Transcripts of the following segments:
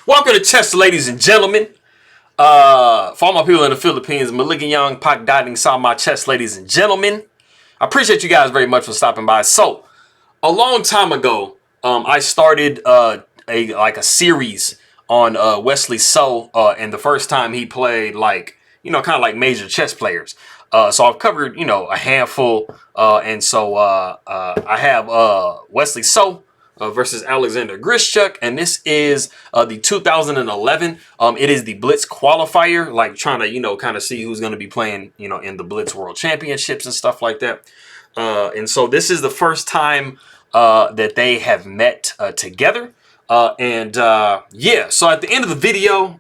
Welcome to chess, ladies and gentlemen. For all my people in the Philippines, Maligayang Pagdating sa my chess, ladies and gentlemen. I appreciate you guys very much for stopping by. So, a long time ago, I started a series on Wesley So, and the first time he played kind of like major chess players. So I've covered a handful, and so I have Wesley So versus Alexander Grischuk, and this is the 2011. It is the Blitz Qualifier, like trying to kind of see who's going to be playing in the Blitz World Championships and stuff like that. And so this is the first time that they have met together. Yeah, so at the end of the video,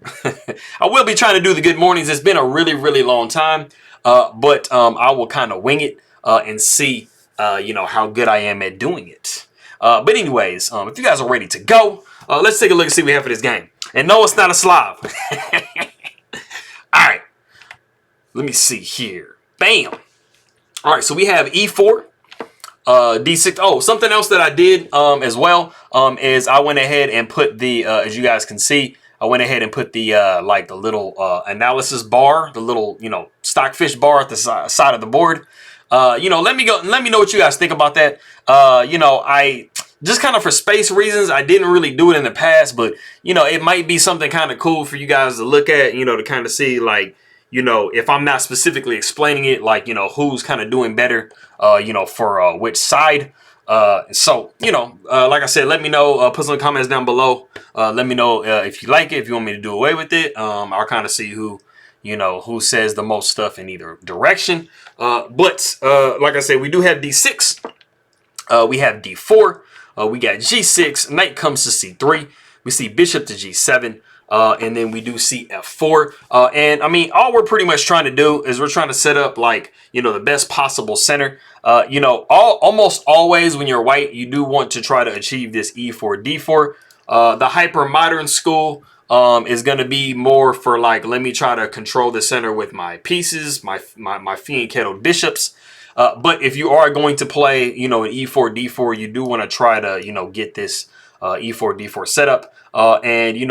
I will be trying to do the good mornings. It's been a really, really long time, but I will kind of wing it and see, how good I am at doing it. But anyways, if you guys are ready to go, let's take a look and see what we have for this game. And no, it's not a Slav. All right, let me see here. Bam. All right, so we have E4. D6. Oh, something else that I did as well is I went ahead and put the as you guys can see, I went ahead and put the the little analysis bar, the little stockfish bar at the side of the board. Let me know what you guys think about that. I just kind of for space reasons, I didn't really do it in the past, but it might be something kind of cool for you guys to look at, to kind of see if I'm not specifically explaining it, who's kind of doing better, for which side. So, like I said, let me know, put some comments down below. Let me know if you like it, if you want me to do away with it. I'll kind of see who says the most stuff in either direction. But like I said, we do have D6. We have D4. We got G6. Knight comes to C3. We see bishop to G7. And then we do see F4. And I mean, all we're pretty much trying to do is we're trying to set up the best possible center. Almost always when you're white, you do want to try to achieve this E4, D4. The hyper modern school is going to be more for let me try to control the center with my pieces, my fianchetto bishops. But if you are going to play, an E4, D4, you do want to try to, get this E4, D4 setup. And you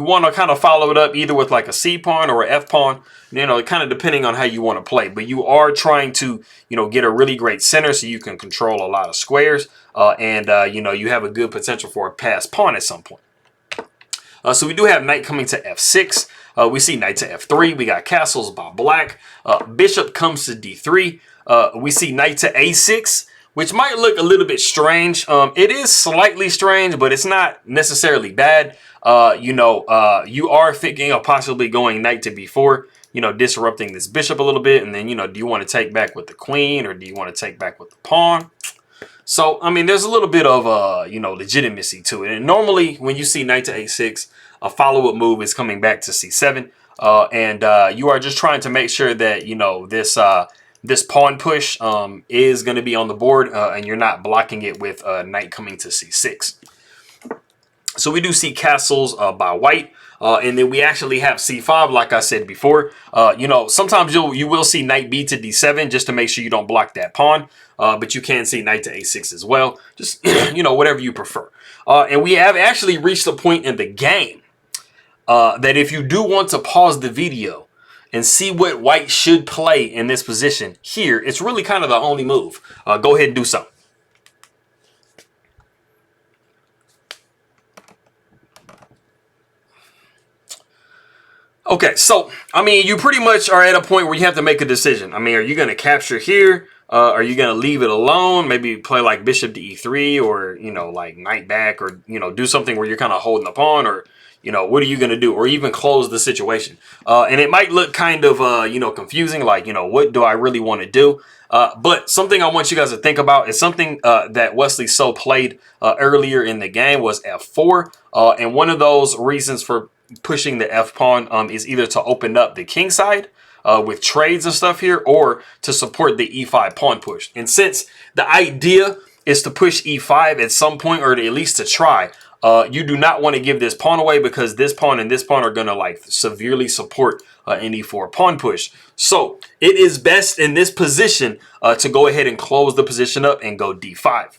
want to kind of follow it up either with a C pawn or a F pawn, kind of depending on how you want to play. But you are trying to, get a really great center so you can control a lot of squares. And you have a good potential for a pass pawn at some point. So we do have knight coming to F6. We see knight to F3. We got castles by black. Bishop comes to D3. We see knight to A6. Which might look a little bit strange. It is slightly strange, but it's not necessarily bad. You are thinking of possibly going knight to B4, disrupting this bishop a little bit. And then, do you want to take back with the queen or do you want to take back with the pawn? So, I mean, there's a little bit of, legitimacy to it. And normally when you see knight to A6, a follow-up move is coming back to C7. And you are just trying to make sure that, this pawn push is going to be on the board and you're not blocking it with knight coming to C6. So we do see castles by white. And then we actually have C5, like I said before. Sometimes you will see knight B to D7 just to make sure you don't block that pawn. But you can see knight to A6 as well. Just, whatever you prefer. And we have actually reached a point in the game that if you do want to pause the video and see what white should play in this position here, it's really kind of the only move. Go ahead and do so. Okay, so, I mean, you pretty much are at a point where you have to make a decision. I mean, are you going to capture here? Are you going to leave it alone? Maybe play bishop to E3 or, knight back or, do something where you're kind of holding the pawn or, what are you going to do? Or even close the situation. And it might look kind of, confusing, what do I really want to do? But something I want you guys to think about is something that Wesley So played earlier in the game was F4. And one of those reasons for pushing the F pawn is either to open up the king side with trades and stuff here or to support the E5 pawn push. And since the idea is to push E5 at some point or at least to try, you do not want to give this pawn away because this pawn and this pawn are going to severely support an E4 pawn push. So it is best in this position to go ahead and close the position up and go D5.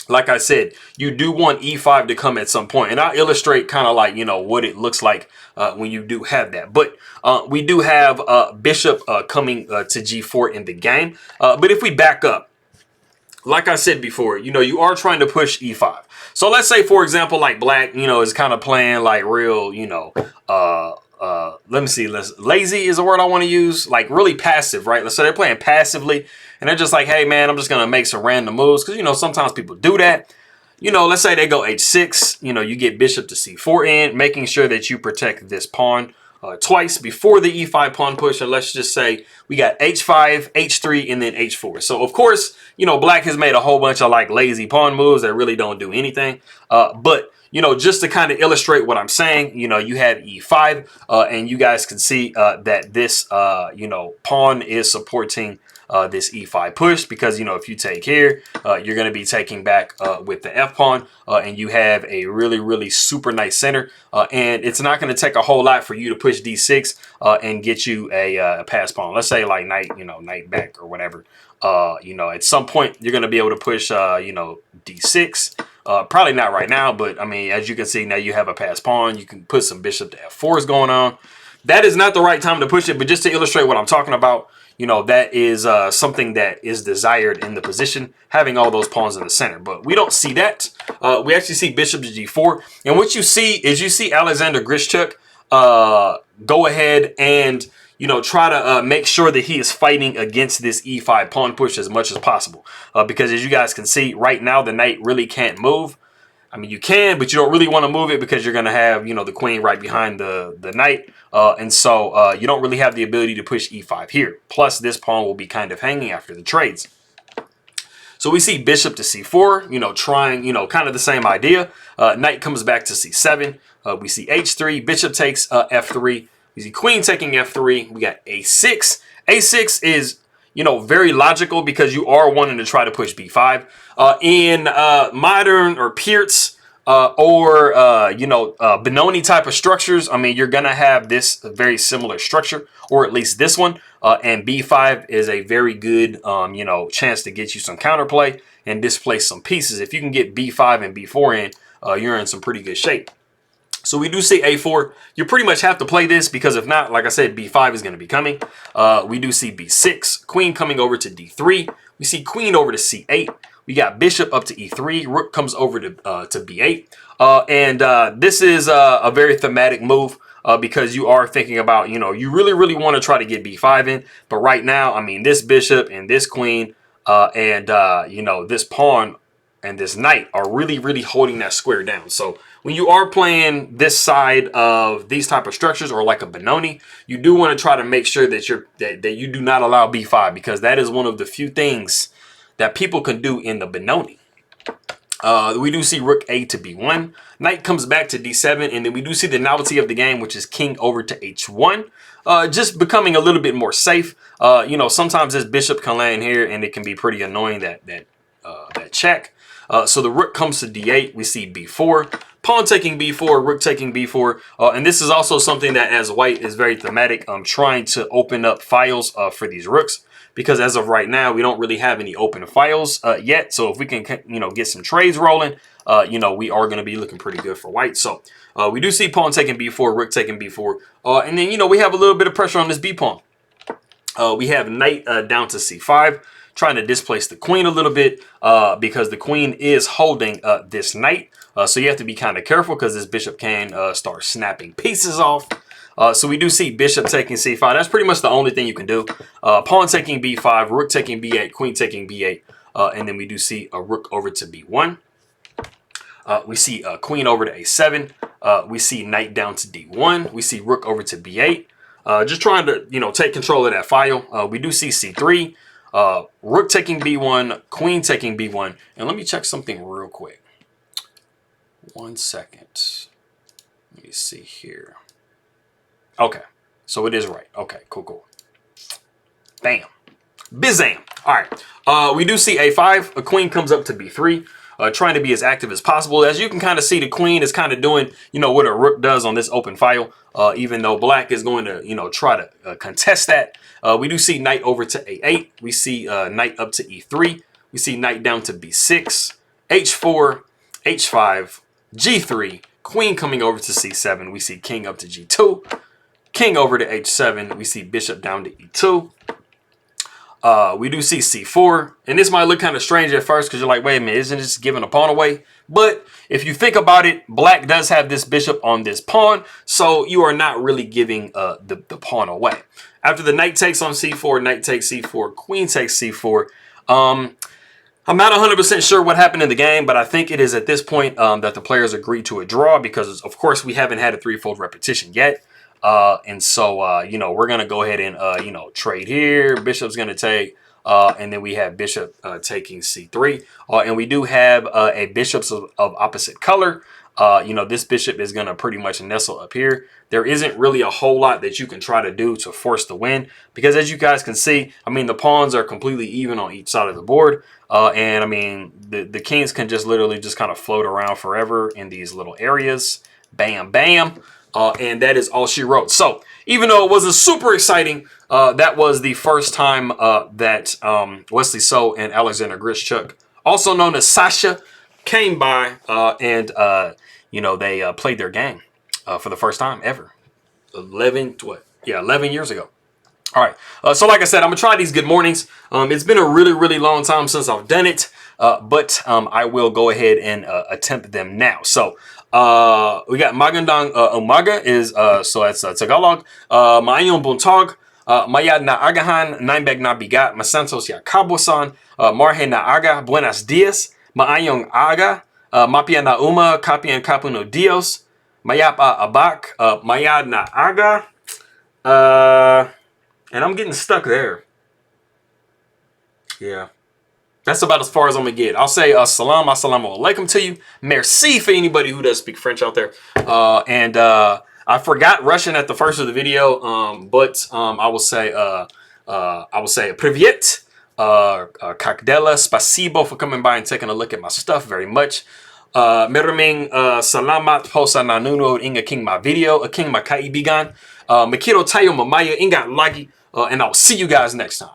like I said, you do want e5 to come at some point, and I'll illustrate kind of like, you know, what it looks like when you do have that. But we do have bishop coming to g4 in the game. But if we back up, like I said before, you know, you are trying to push e5. So let's say, for example, like black, you know, is kind of playing like real, you know, let me see, lazy is the word I want to use, like really passive, right? So they're playing passively, and they're just like, hey man, I'm just gonna make some random moves, because you know sometimes people do that. You know, let's say they go h6, you know, you get bishop to c4 in, making sure that you protect this pawn twice before the e5 pawn push. And let's just say we got h5, h3, and then h4. So of course, you know, black has made a whole bunch of like lazy pawn moves that really don't do anything. But you know, just to kind of illustrate what I'm saying, you know, you have e5, and you guys can see that this, you know, pawn is supporting this e5 push, because, you know, if you take here, you're going to be taking back with the f pawn, and you have a really, really super nice center. And it's not going to take a whole lot for you to push d6 and get you a pass pawn. Let's say like knight, you know, knight back or whatever. You know, at some point you're going to be able to push, you know, d6. Probably not right now, but I mean, as you can see, now you have a pass pawn. You can put some bishop to f4s going on. That is not the right time to push it, but just to illustrate what I'm talking about, you know, that is something that is desired in the position, having all those pawns in the center. But we don't see that. We actually see bishop to g4. And what you see is you see Alexander Grischuk go ahead and, you know, try to make sure that he is fighting against this e5 pawn push as much as possible. Because as you guys can see, right now the knight really can't move. I mean, you can, but you don't really want to move it because you're going to have, you know, the queen right behind the knight. And so you don't really have the ability to push e5 here. Plus, this pawn will be kind of hanging after the trades. So we see bishop to c4, you know, trying, you know, kind of the same idea. Knight comes back to c7. We see h3, bishop takes f3. We see queen taking f3. We got a6. a6 is, you know, very logical because you are wanting to try to push b5. In modern or Pirc or, you know, Benoni type of structures, I mean, you're going to have this very similar structure, or at least this one. And b5 is a very good, you know, chance to get you some counterplay and displace some pieces. If you can get b5 and b4 in, you're in some pretty good shape. So we do see a4. You pretty much have to play this because if not, like I said, b5 is going to be coming. We do see b6, queen coming over to d3. We see queen over to c8. We got bishop up to e3. Rook comes over to b8. And this is a very thematic move because you are thinking about, you know, you really, really want to try to get b5 in. But right now, I mean, this bishop and this queen and, you know, this pawn and this knight are really, really holding that square down. So when you are playing this side of these type of structures or like a Benoni, you do want to try to make sure that you do not allow b5, because that is one of the few things that people can do in the Benoni. We do see rook a to b1. Knight comes back to d7, and then we do see the novelty of the game, which is king over to h1. Just becoming a little bit more safe. You know, sometimes this bishop can land here, and it can be pretty annoying that check. So the rook comes to d8. We see b4. Pawn taking b4, rook taking b4. And this is also something that as white is very thematic. I'm trying to open up files for these rooks, because as of right now, we don't really have any open files yet. So if we can, you know, get some trades rolling, you know, we are going to be looking pretty good for white. So we do see pawn taking b4, rook taking b4. And then, you know, we have a little bit of pressure on this b pawn. We have knight down to c5, trying to displace the queen a little bit because the queen is holding this knight. So you have to be kind of careful because this bishop can start snapping pieces off. So we do see bishop taking c5. That's pretty much the only thing you can do. Pawn taking b5, rook taking b8, queen taking b8. And then we do see a rook over to b1. We see queen over to a7. We see knight down to d1. We see rook over to b8. Just trying to, you know, take control of that file. We do see c3. Rook taking b1, queen taking b1. And let me check something real quick. 1 second. Let me see here. Okay, so it is right. Okay, cool. Bam. Bizam. All right. We do see a5. A queen comes up to b3. Trying to be as active as possible. As you can kind of see, the queen is kind of doing, you know, what a rook does on this open file. Even though black is going to, you know, try to contest that. We do see knight over to a8. We see knight up to e3. We see knight down to b6. H4, H5, G3, queen coming over to C7. We see king up to G2. King over to H7. We see bishop down to E2. We do see C4, and this might look kind of strange at first because you're like, wait a minute, isn't it just giving a pawn away? But if you think about it, black does have this bishop on this pawn, so you are not really giving the pawn away. After the knight takes on C4, knight takes C4, queen takes C4. I'm not 100% sure what happened in the game, but I think it is at this point that the players agreed to a draw because, of course, we haven't had a threefold repetition yet. And so, you know, we're going to go ahead and, you know, trade here. Bishop's going to take, and then we have bishop taking C3. And we do have a bishops of opposite color. You know, this bishop is going to pretty much nestle up here. There isn't really a whole lot that you can try to do to force the win because as you guys can see, I mean, the pawns are completely even on each side of the board. And I mean, the kings can just literally just kind of float around forever in these little areas. Bam, bam. And that is all she wrote. So even though it wasn't super exciting, that was the first time that Wesley So and Alexander Grischuk, also known as Sasha, came by and, you know, they played their game for the first time ever. 11 years ago. All right. So like I said, I'm going to try these good mornings. It's been a really, really long time since I've done it, but I will go ahead and attempt them now. So we got Magandang Umaga is, so that's Tagalog. Maayong buntag. Mayad na agahan, naimbag na bigat, masantos ya kabusan, marhe na aga, buenos dias, maayong aga, mapia na uma, kapian kapuno dios, mayapa abak, mayad na aga, and I'm getting stuck there. Yeah. That's about as far as I'm going to get. I'll say salam, assalamu alaikum to you. Merci for anybody who does speak French out there. And I forgot Russian at the first of the video, but I will say Privyet, Kak dela, spasibo for coming by and taking a look at my stuff very much. Meraming salamat po sa nanonood inga king my video, a king my kaibigan. Makiro tayo mamaya inga lagi, and I'll see you guys next time.